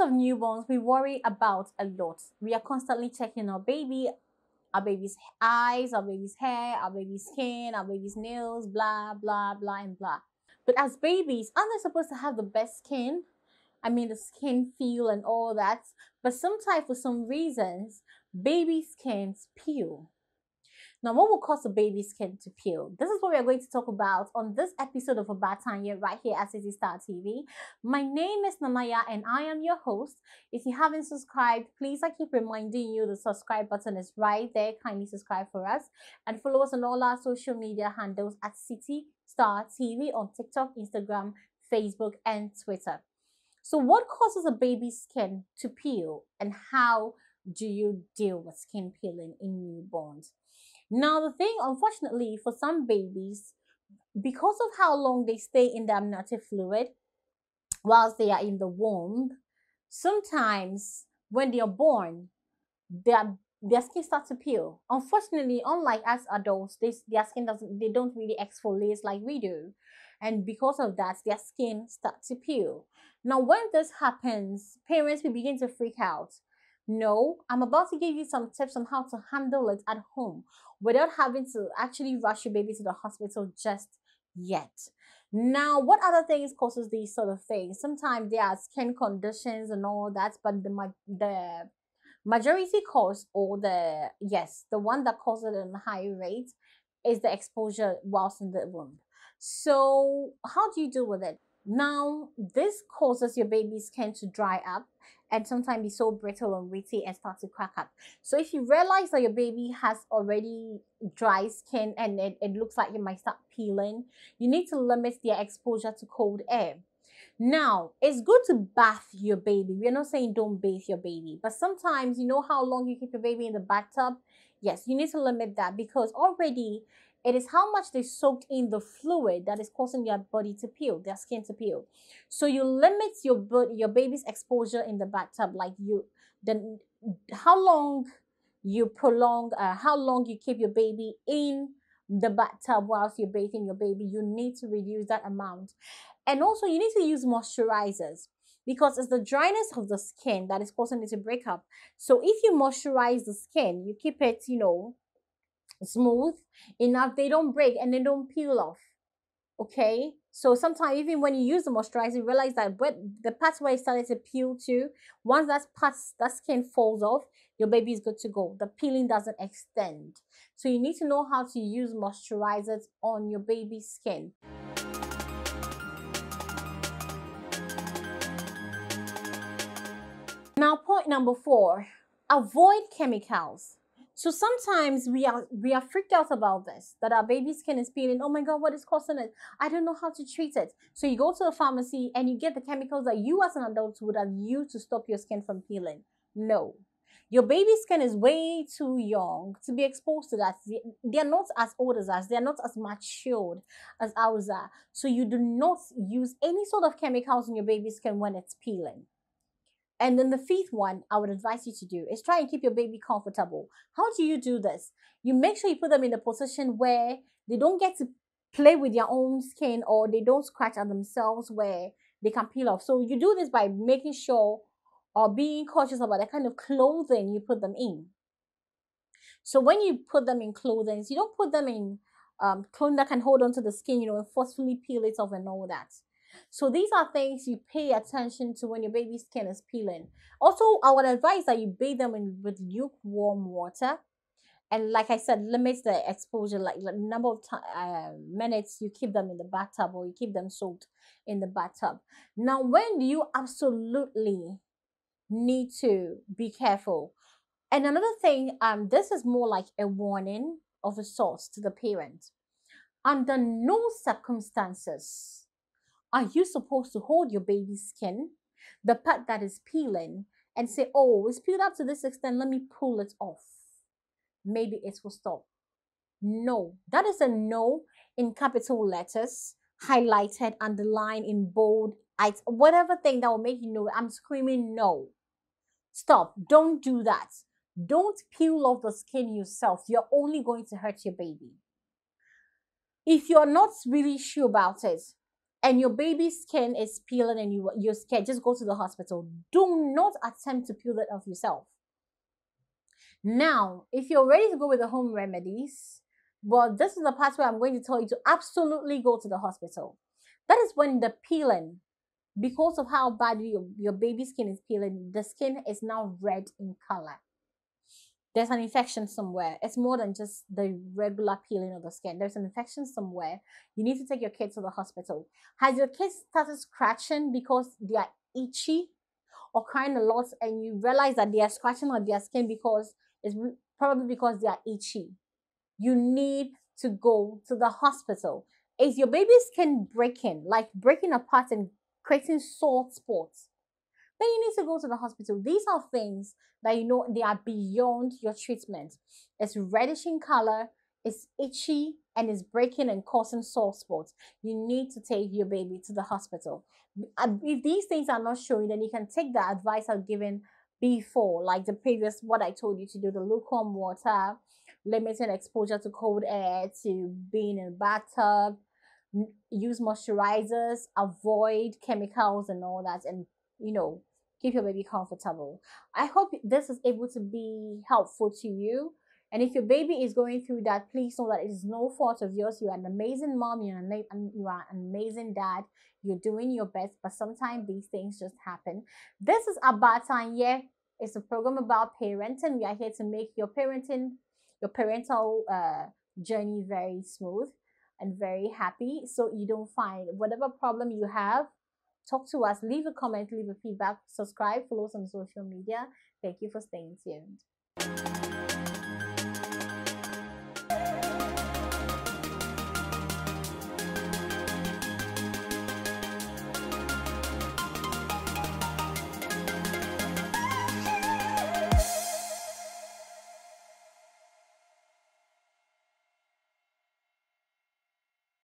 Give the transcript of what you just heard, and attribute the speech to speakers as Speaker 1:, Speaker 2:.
Speaker 1: of newborns, we worry about a lot. We are constantly checking our baby's eyes, our baby's hair, our baby's skin, our baby's nails, blah, blah, blah, and blah. But as babies, aren't they supposed to have the best skin? I mean, the skin feel and all that. But sometimes, for some reasons, baby skins peel. Now, what will cause a baby's skin to peel? This is what we are going to talk about on this episode of About Tanya right here at City Star TV. My name is Namaya and I am your host. If you haven't subscribed, please, I keep reminding you the subscribe button is right there. Kindly subscribe for us and follow us on all our social media handles at City Star TV on TikTok, Instagram, Facebook, and Twitter. So what causes a baby's skin to peel and how do you deal with skin peeling in newborns? Now, the thing, unfortunately, for some babies, because of how long they stay in the amniotic fluid whilst they are in the womb, sometimes when they are born, their skin starts to peel. Unfortunately, unlike us adults, their skin they don't really exfoliate like we do. And because of that, their skin starts to peel. Now, when this happens, parents will begin to freak out. No, I'm about to give you some tips on how to handle it at home without having to actually rush your baby to the hospital just yet. Now, what other things causes these sort of things? Sometimes there are skin conditions and all that, but the majority cause, or the one that causes it in a high rate is the exposure whilst in the womb. So how do you deal with it? Now, this causes your baby's skin to dry up and sometimes be so brittle and witty and start to crack up. So if you realize that your baby has already dry skin and it looks like it might start peeling, you need to limit their exposure to cold air. Now, it's good to bath your baby. We're not saying don't bathe your baby, but sometimes, you know how long you keep your baby in the bathtub? Yes, you need to limit that because already it is how much they soaked in the fluid that is causing their body to peel, their skin to peel. So you limit your baby's exposure in the bathtub, like then how long you prolong, how long you keep your baby in the bathtub whilst you're bathing your baby. You need to reduce that amount. And also, you need to use moisturizers because it's the dryness of the skin that is causing it to break up. So if you moisturize the skin, you keep it, smooth enough, they don't break and they don't peel off. Okay, so sometimes even when you use the moisturizer, you realize that the parts where it started to peel to, once that skin falls off, your baby is good to go. The peeling doesn't extend. So you need to know how to use moisturizers on your baby's skin. Now, point number 4, avoid chemicals. So sometimes we are freaked out about this, that our baby's skin is peeling. Oh my God, what is causing it? I don't know how to treat it. So you go to a pharmacy and you get the chemicals that you as an adult would have used to stop your skin from peeling. No. Your baby's skin is way too young to be exposed to that. They're not as old as us. They're not as matured as ours are. So you do not use any sort of chemicals in your baby's skin when it's peeling. And then the 5th one I would advise you to do is try and keep your baby comfortable. How do you do this? You make sure you put them in a position where they don't get to play with their own skin or they don't scratch at themselves where they can peel off. So you do this by making sure or being cautious about the kind of clothing you put them in. So when you put them in clothing, you don't put them in clothing that can hold onto the skin, and forcefully peel it off and all that. So these are things you pay attention to when your baby's skin is peeling. Also, I would advise that you bathe them with lukewarm water. And like I said, limit the exposure, like the number of minutes you keep them in the bathtub or you keep them soaked in the bathtub. Now, when you absolutely need to be careful. And another thing, this is more like a warning of a source to the parent. Under no circumstances are you supposed to hold your baby's skin, the part that is peeling, and say, oh, it's peeled up to this extent, let me pull it off. Maybe it will stop. No, that is a no in capital letters, highlighted, underlined, in bold, whatever thing that will make you know. I'm screaming no. Stop. Don't do that. Don't peel off the skin yourself. You're only going to hurt your baby. If you're not really sure about it, and your baby's skin is peeling and you're scared, just go to the hospital. Do not attempt to peel that off yourself. Now, if you're ready to go with the home remedies, well, this is the part where I'm going to tell you to absolutely go to the hospital. That is when the peeling, because of how bad your baby's skin is peeling, the skin is now red in color. There's an infection somewhere. It's more than just the regular peeling of the skin. There's an infection somewhere. You need to take your kid to the hospital. Has your kid started scratching because they are itchy or crying a lot, and you realize that they are scratching on their skin because it's probably because they are itchy? You need to go to the hospital. Is your baby's skin breaking, like breaking apart and creating sore spots? Then you need to go to the hospital. These are things that you know they are beyond your treatment. It's reddish in color, it's itchy, and it's breaking and causing sore spots. You need to take your baby to the hospital. If these things are not showing, then you can take the advice I've given before, like the previous, what I told you to do, the lukewarm water, limiting exposure to cold air, to being in a bathtub, use moisturizers, avoid chemicals and all that, and keep your baby comfortable. I hope this is able to be helpful to you. And if your baby is going through that, please know that it is no fault of yours. You are an amazing mom. You are an amazing dad. You're doing your best, but sometimes these things just happen. This is About Time. Yeah, it's a program about parenting. We are here to make your parental journey very smooth and very happy, so you don't find whatever problem you have. Talk to us, leave a comment, leave a feedback, subscribe, follow us on social media. Thank you for staying tuned.